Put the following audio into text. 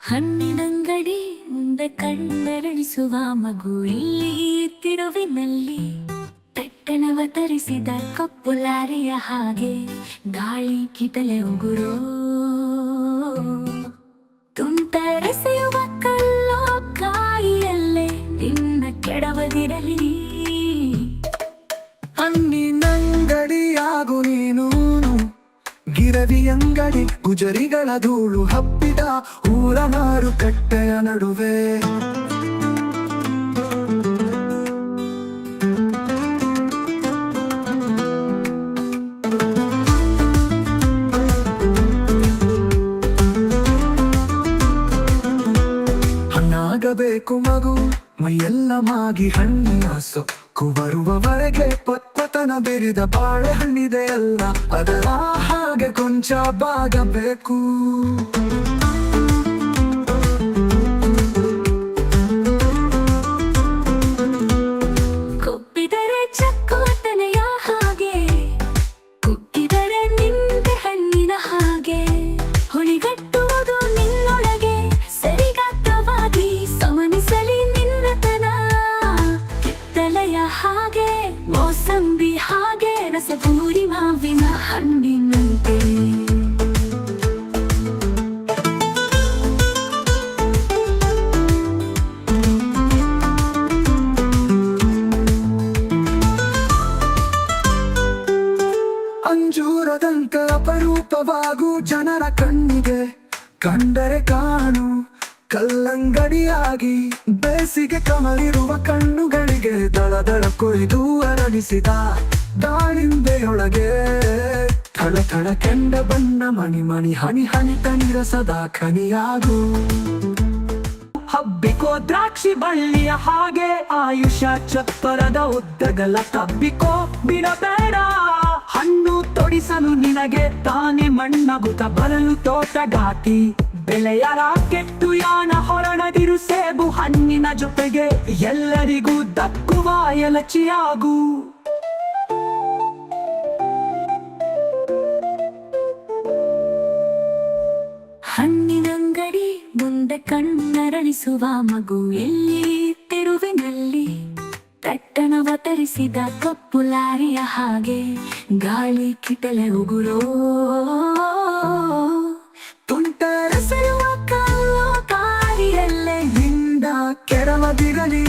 ಹಣ್ಣಿನಂಗಡಿ ಮುಂದೆ ಕಣ್ಣರಳಿಸುವ ಮಗು ಇಲ್ಲಿ ತಿರುವಿನಲ್ಲಿ ಪೆಟ್ಟನವತರಿಸಿದ ಕಪ್ಪು ಲಾರಿಯ ಹಾಗೆ ಗಾಳಿ ಕಿಟಲೆ ಉಗುರೋ ತುಂತರೆಸೆಯುವ ಕಲ್ಲೋ ಕಾಯಿಯಲ್ಲೇ ನಿನ್ನ ಕೆಡವದಿರಲಿ. ಹಣ್ಣಿನಂಗಡಿಯಾಗು ನೀನು ಗಿರವಿ ಅಂಗಡಿ ಗುಜರಿಗಳ ಧೂಳು ಹಬ್ಬಿದ ಊರ ಮಾರುಕಟ್ಟೆಯ ನಡುವೆ. ಹಣ್ಣಾಗಬೇಕು ಮಗು ಮೈಯೆಲ್ಲ ಮಾಗಿ ಹಣ್ಣಿನ ಸೊಕ್ಕು ಬರುವವರೆಗೆ ಪಕ್ವತನ ಬೆರಿದ ಬಾಳೆಹಣ್ಣಿದೆ ಅಲ್ಲ, ಅದರ ಹಾಗೆ ಕೊಂಚ ಬಾಗಬೇಕು. ಕೊಬ್ಬಿದರೆ ಚಕ್ಕೋತನೆಯ ಹಾಗೆ, ಕುಕ್ಕಿದರೆ ನಿಂಬೆ ಹಣ್ಣಿನ ಹಾಗೆ, ಹೊಳಿಗಟ್ಟುವುದು ನಿನ್ನೊಳಗೆ ಸರಿಗಟ್ಟವಾಗಿ ಸಮನಿಸಲಿ ನಿನ್ನತನ. ಕಿತ್ತಲೆಯ ಹಾಗೆ ಮೋಸಂಬಿ ಹಾಗೆ ರಸಪೂರಿ ಮಾವಿನ ಹಣ್ಣಿನಂತೆ. ಅಂಜೂರದಂತ ಅಪರೂಪವಾಗೂ ಜನರ ಕಣ್ಣಿಗೆ, ಕಂಡರೆ ಕಾಣು ಕಲ್ಲಂಗಡಿಯಾಗಿ ಬೇಸಿಗೆ ಕಮಲಿರುವ ಕಣ್ಣುಗಳಿಗೆ ದಳದಳ ಕೊಯ್ದು ಅರಳಿಸಿದ ದಾಳಿಂಬೆಯೊಳಗೆ ಥಳ ಥಳ ಕೆಂಡ ಬಣ್ಣ ಮಣಿ ಮಣಿ ಹನಿ ಹನಿ ತನಿರಸದ ಖನಿಯಾಗು. ಹಬ್ಬಿಕೋ ದ್ರಾಕ್ಷಿ ಬಳ್ಳಿಯ ಹಾಗೆ ಆಯುಷ್ಯ ಚಪ್ಪರದ ಉದ್ದಗಲ ತಬ್ಬಿಕೋ ಬಿಡಬೇಡ. ಹಣ್ಣು ತೊಡಿಸಲು ನಿನಗೆ ತಾನೇ ಮಣ್ಣಗುತ ಬರಲು ತೋಟಗಾಟಿ ಬೆಳೆಯ ರಾಕೆಟ್ಟು ಯಾನ ಹೊರಡದಿರು ಸೇಬು ಹಣ್ಣಿನ ಜೊತೆಗೆ ಎಲ್ಲರಿಗೂ ದಕ್ಕುವ ಎಲಚಿಯಾಗು. ಹಣ್ಣಿನಂಗಡಿ ಮುಂದೆ ಕಣ್ಣರಳಿಸುವ ಮಗು ಎಲ್ಲಿ ತಿರುವಿನಲ್ಲಿ ಪೆಟ್ಟನವತರಿಸಿದ ಕಪ್ಪು ಲಾರಿಯ ಹಾಗೆ ಗಾಳಿ ಕಿಟಲೆ ಉಗುರೋ ತುಂಟರೆಸೆಯುವ ಕಲ್ಲೋ ಕಾರಿಯಲ್ಲೇ ಹಿಂದ ಕೆಡವದಿರಲಿ.